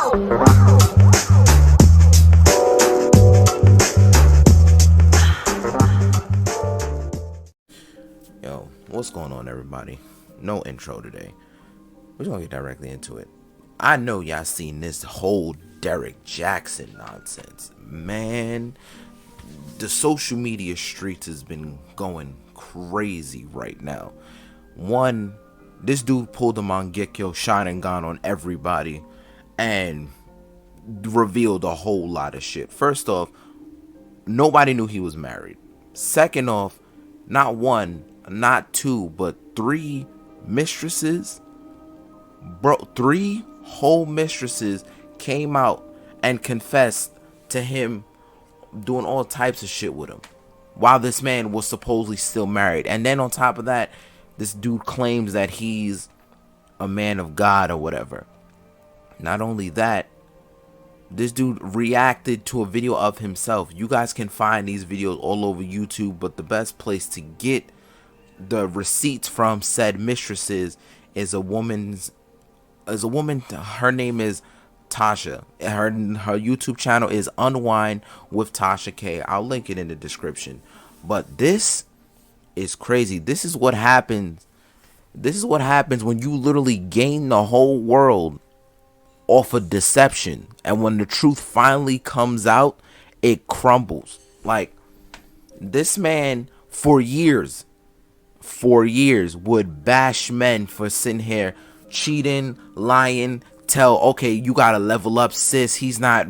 Yo, what's going on, everybody? No intro today. We're gonna get directly into it. I know y'all seen this whole Derrick Jackson nonsense. Man, the social media streets has been going crazy right now. One, this dude pulled him on Gekyo Sharingan on everybody and revealed a whole lot of shit. First off, nobody knew he was married. Second off, not one, not two, but three mistresses, bro, three whole mistresses came out and confessed to him doing all types of shit with him while this man was supposedly still married. And then on top of that, this dude claims that he's a man of God or whatever. Not only that, this dude reacted to a video of himself. You guys can find these videos all over YouTube, but the best place to get the receipts from said mistresses is a woman. Her name is Tasha. Her YouTube channel is Unwind with Tasha K. I'll link it in the description. But this is crazy. This is what happens. This is what happens when you literally gain the whole world off of deception, and when the truth finally comes out, it crumbles. Like, this man for years would bash men for sitting here cheating, lying, tell, okay, you gotta level up, sis, he's not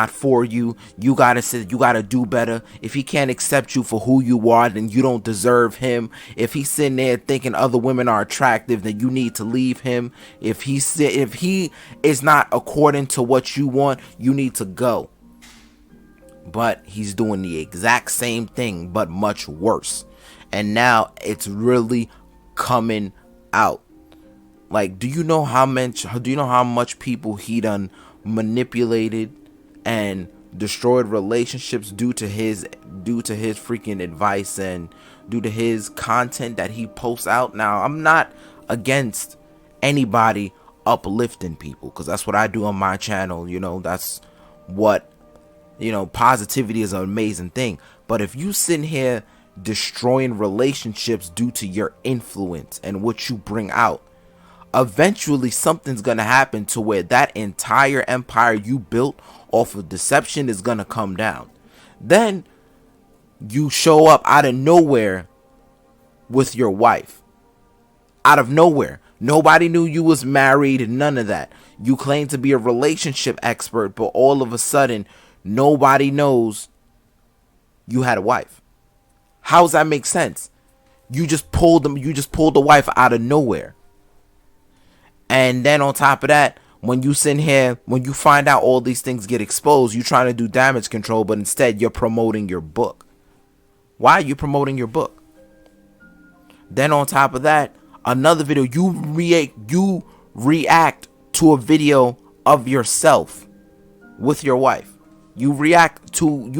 for you, you gotta do better. If he can't accept you for who you are, then you don't deserve him. If he's sitting there thinking other women are attractive, then you need to leave him. If he is not according to what you want, you need to go. But he's doing the exact same thing, but much worse. And now it's really coming out. Like, do you know how much people he done manipulated and destroyed relationships due to his freaking advice and due to his content that he posts out? Now, I'm not against anybody uplifting people, because that's what I do on my channel. You know, that's what, you know, positivity is an amazing thing. But if you sitting here destroying relationships due to your influence and what you bring out, eventually something's gonna happen to where that entire empire you built off of deception is gonna come down. Then you show up out of nowhere with your wife. Out of nowhere. Nobody knew you was married, none of that. You claim to be a relationship expert, but all of a sudden nobody knows you had a wife. How does that make sense? You just pulled the wife out of nowhere. And then on top of that, when you find out all these things get exposed, you're trying to do damage control, but instead you're promoting your book. Why are you promoting your book? Then on top of that, another video, you react to a video of yourself with your wife. You react to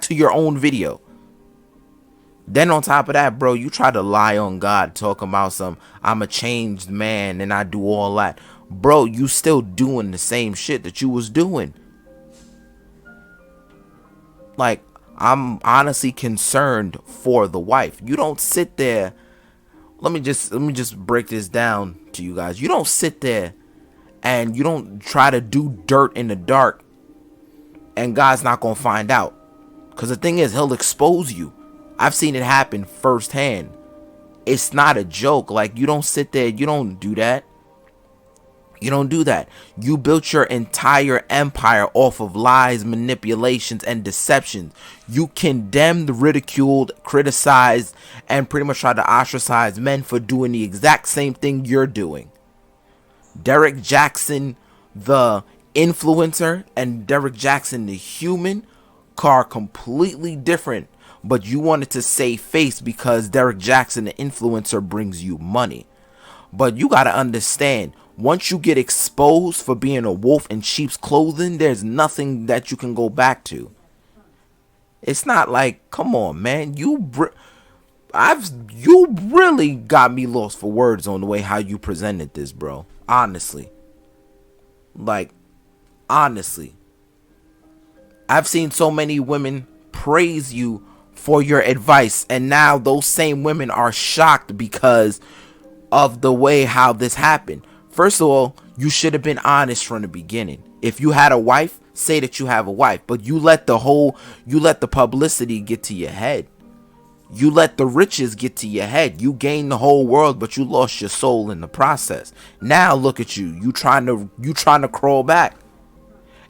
your own video. Then on top of that, bro, you try to lie on God, talking about I'm a changed man and I do all that. Bro, you still doing the same shit that you was doing. Like, I'm honestly concerned for the wife. You don't sit there. Let me just break this down to you guys. You don't sit there and you don't try to do dirt in the dark and God's not going to find out. Because the thing is, he'll expose you. I've seen it happen firsthand. It's not a joke. Like, you don't sit there. You don't do that. You don't do that. You built your entire empire off of lies, manipulations, and deceptions. You condemned, ridiculed, criticized, and pretty much tried to ostracize men for doing the exact same thing you're doing. Derrick Jackson, the influencer, and Derrick Jackson, the human, are completely different. But you wanted to save face because Derrick Jackson, the influencer, brings you money. But you got to understand, once you get exposed for being a wolf in sheep's clothing, there's nothing that you can go back to. It's not like, come on, man, you really got me lost for words on the way how you presented this, bro. Honestly. Like, Honestly, I've seen so many women praise you for your advice, and now those same women are shocked because of the way how this happened. First of all, you should have been honest from the beginning. If you had a wife, say that you have a wife, but you let the publicity get to your head. You let the riches get to your head. You gained the whole world, but you lost your soul in the process. Now look at you. You trying to crawl back.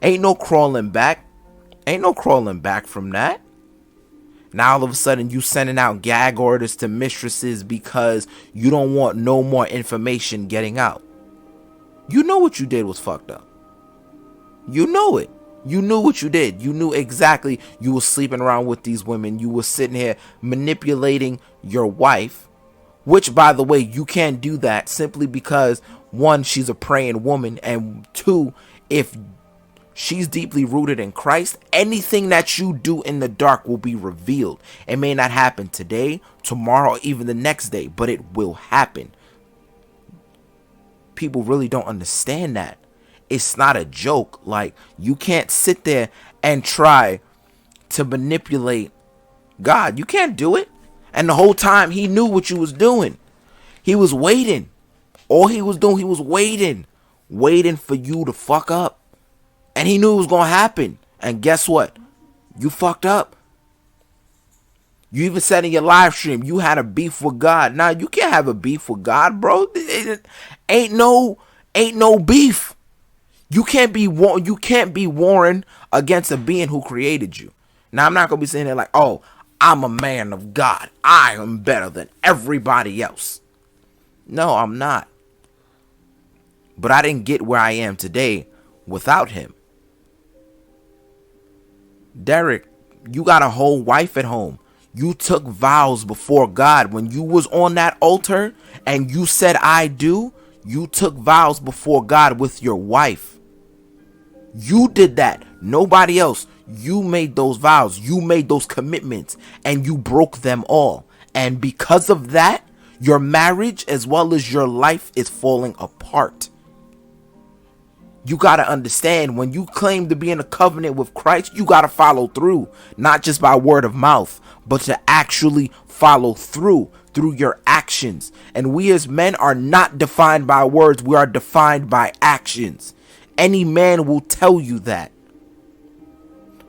Ain't no crawling back. Ain't no crawling back from that. Now all of a sudden you sending out gag orders to mistresses because you don't want no more information getting out. You know what you did was fucked up. You know it. You knew what you did. You knew exactly you were sleeping around with these women. You were sitting here manipulating your wife, which, by the way, you can't do that simply because, one, she's a praying woman, and two, if she's deeply rooted in Christ, anything that you do in the dark will be revealed. It may not happen today, tomorrow, or even the next day, but it will happen. People really don't understand that. It's not a joke. Like, you can't sit there and try to manipulate God. You can't do it. And the whole time he knew what you was doing. He was waiting. All he was doing, he was waiting for you to fuck up. And he knew it was going to happen. And guess what? You fucked up. You even said in your live stream, you had a beef with God. Now, you can't have a beef with God, bro. Ain't no beef. You can't be warring against a being who created you. Now, I'm not going to be sitting there like, oh, I'm a man of God. I am better than everybody else. No, I'm not. But I didn't get where I am today without him. Derrick, you got a whole wife at home. You took vows before God. When you was on that altar and you said, I do, you took vows before God with your wife. You did that. Nobody else. You made those vows. You made those commitments and you broke them all. And because of that, your marriage as well as your life is falling apart. You got to understand, when you claim to be in a covenant with Christ, you got to follow through, not just by word of mouth, but to actually follow through your actions. And we as men are not defined by words. We are defined by actions. Any man will tell you that.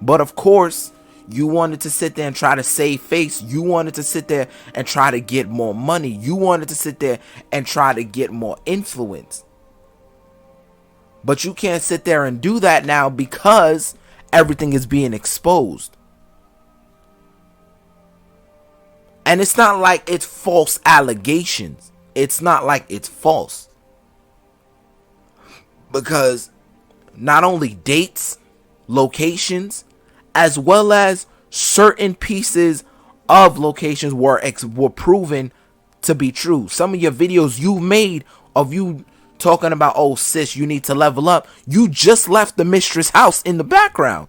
But of course, you wanted to sit there and try to save face. You wanted to sit there and try to get more money. You wanted to sit there and try to get more influence. But you can't sit there and do that now because everything is being exposed. And it's not like it's false allegations. It's not like it's false. Because not only dates, locations, as well as certain pieces of locations were proven to be true. Some of your videos you made of you talking about, oh sis, you need to level up. You just left the mistress house in the background.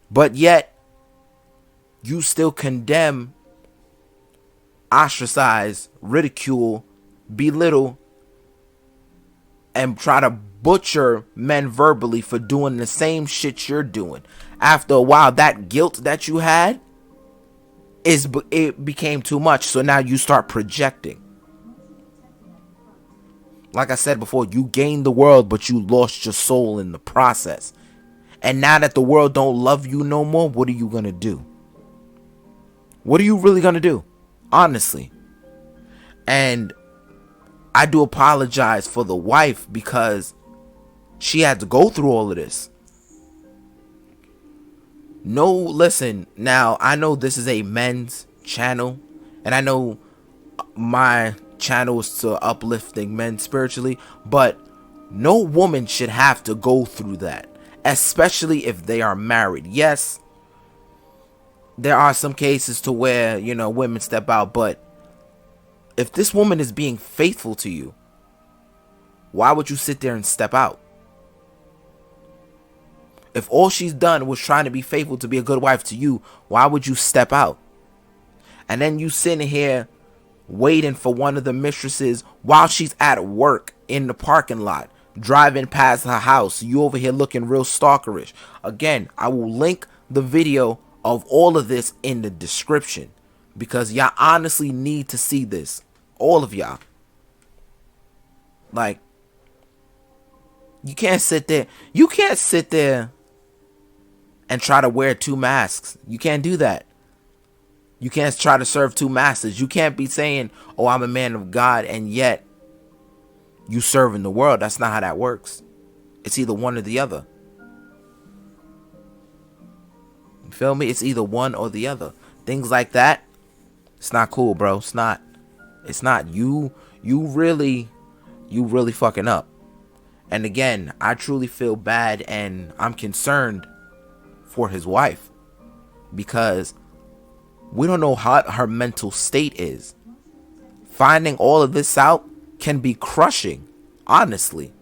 But yet, you still condemn, ostracize, ridicule, belittle, and try to butcher men verbally for doing the same shit you're doing. After a while, that guilt that you had, it became too much. So now you start projecting. Like I said before, you gained the world, but you lost your soul in the process. And now that the world don't love you no more, what are you going to do? What are you really going to do? Honestly. And I do apologize for the wife because she had to go through all of this. No, listen, now I know this is a men's channel, and I know my channel is to uplifting men spiritually, but no woman should have to go through that, especially if they are married. Yes, there are some cases to where, women step out, but if this woman is being faithful to you, why would you sit there and step out? If all she's done was trying to be faithful to be a good wife to you, why would you step out? And then you sitting here waiting for one of the mistresses while she's at work in the parking lot driving past her house. You over here looking real stalkerish. Again, I will link the video of all of this in the description because y'all honestly need to see this. All of y'all. Like, you can't sit there. You can't sit there and try to wear two masks. You can't do that. You can't try to serve two masters. You can't be saying, oh, I'm a man of God, and yet you serve in the world. That's not how that works. It's either one or the other. You feel me? It's either one or the other. Things like that, it's not cool, bro. It's not. It's not. You really fucking up. And again, I truly feel bad and I'm concerned for his wife because we don't know how her mental state is. Finding all of this out can be crushing, honestly.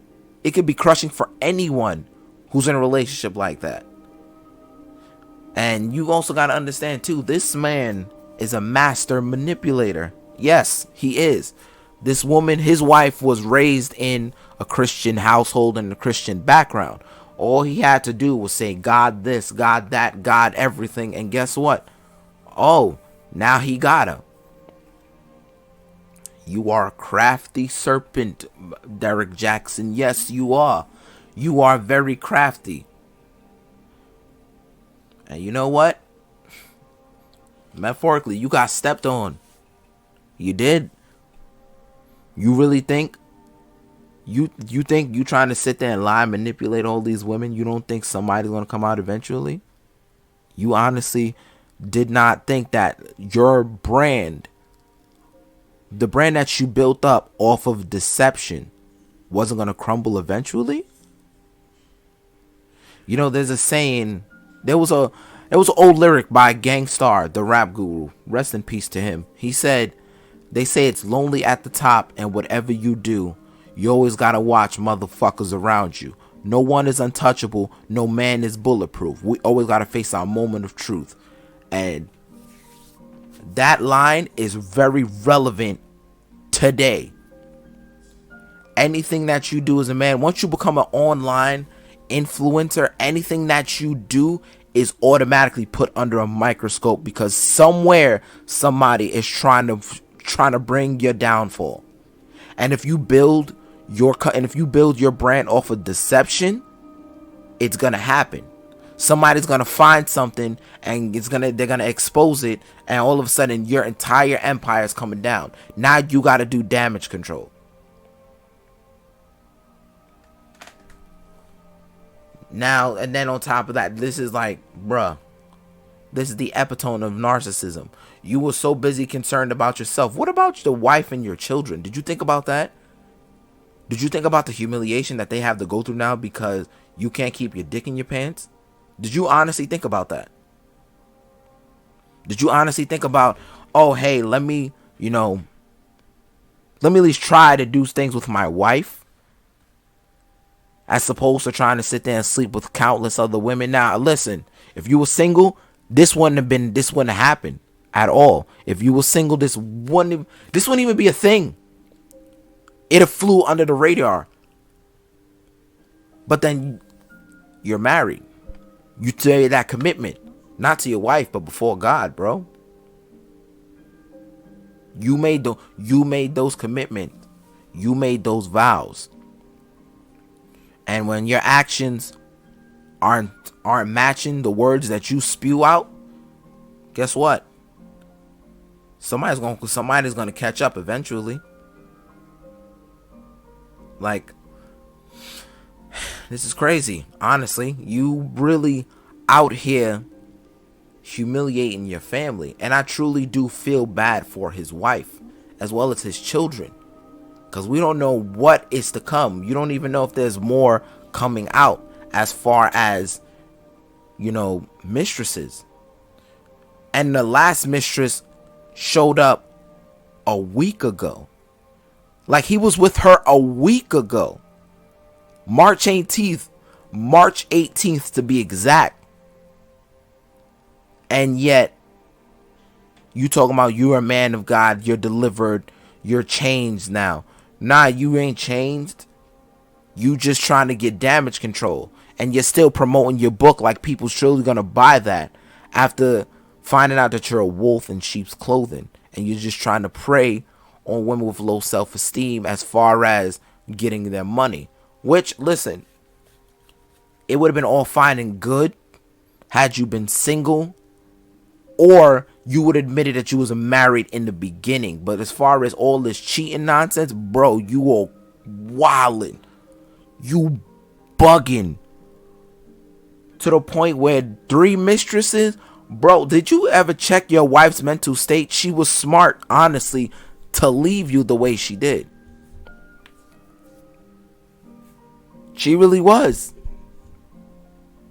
It could be crushing for anyone who's in a relationship like that. And you also got to understand too, this man is a master manipulator. Yes, he is. This woman, his wife, was raised in a Christian household and a Christian background. All he had to do was say God this, God that, God everything. And guess what? Oh, now he got her. You are a crafty serpent, Derrick Jackson. Yes, you are. You are very crafty. And you know what? Metaphorically, you got stepped on. You did. You really think you think you trying to sit there and lie and manipulate all these women? You don't think somebody's going to come out eventually? You honestly did not think that your brand, the brand that you built up off of deception, wasn't going to crumble eventually? You know, there's a saying, there was an old lyric by Gangstar, the rap guru. Rest in peace to him. He said, they say it's lonely at the top, and whatever you do, you always gotta watch motherfuckers around you. No one is untouchable. No man is bulletproof. We always gotta face our moment of truth. And that line is very relevant today. Anything that you do as a man, once you become an online influencer, anything that you do is automatically put under a microscope because somewhere somebody is trying to bring your downfall. And if you build your brand off of deception, it's gonna happen. Somebody's gonna find something and they're gonna expose it, and all of a sudden your entire empire is coming down. Now you gotta do damage control. Now, and then on top of that, this is like, bruh, this is the epitome of narcissism. You were so busy concerned about yourself. What about the wife and your children? Did you think about that? Did you think about the humiliation that they have to go through now because you can't keep your dick in your pants? Did you honestly think about that? Did you honestly think about, oh, hey, let me at least try to do things with my wife, as opposed to trying to sit there and sleep with countless other women? Now, listen, if you were single, this wouldn't have happened at all. If you were single, this wouldn't even be a thing. It have flew under the radar. But then you're married. You take that commitment, not to your wife, but before God, bro. You made those commitments. You made those vows. And when your actions aren't matching the words that you spew out, guess what? Somebody's gonna catch up eventually. Like, this is crazy. Honestly, you really out here humiliating your family. And I truly do feel bad for his wife as well as his children, because we don't know what is to come. You don't even know if there's more coming out as far as, mistresses. And the last mistress showed up a week ago. Like, he was with her a week ago. March 18th to be exact. And yet, you talking about you're a man of God, you're delivered, you're changed now. Nah, you ain't changed. You just trying to get damage control, and you're still promoting your book like people's surely gonna buy that after finding out that you're a wolf in sheep's clothing, and you're just trying to prey on women with low self-esteem as far as getting their money. Which, listen, it would have been all fine and good had you been single, or you would admit that you was married in the beginning. But as far as all this cheating nonsense, bro, you are wildin'. You bugging. To the point where 3 mistresses, bro, did you ever check your wife's mental state? She was smart, honestly, to leave you the way she did. She really was.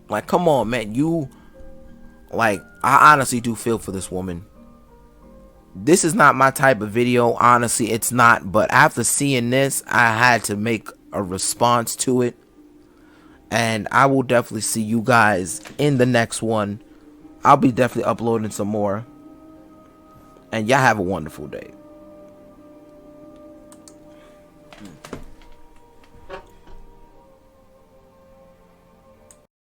Like, come on, man. I honestly do feel for this woman. This is not my type of video. Honestly, it's not. But after seeing this, I had to make a response to it. And I will definitely see you guys in the next one. I'll be definitely uploading some more. And y'all have a wonderful day.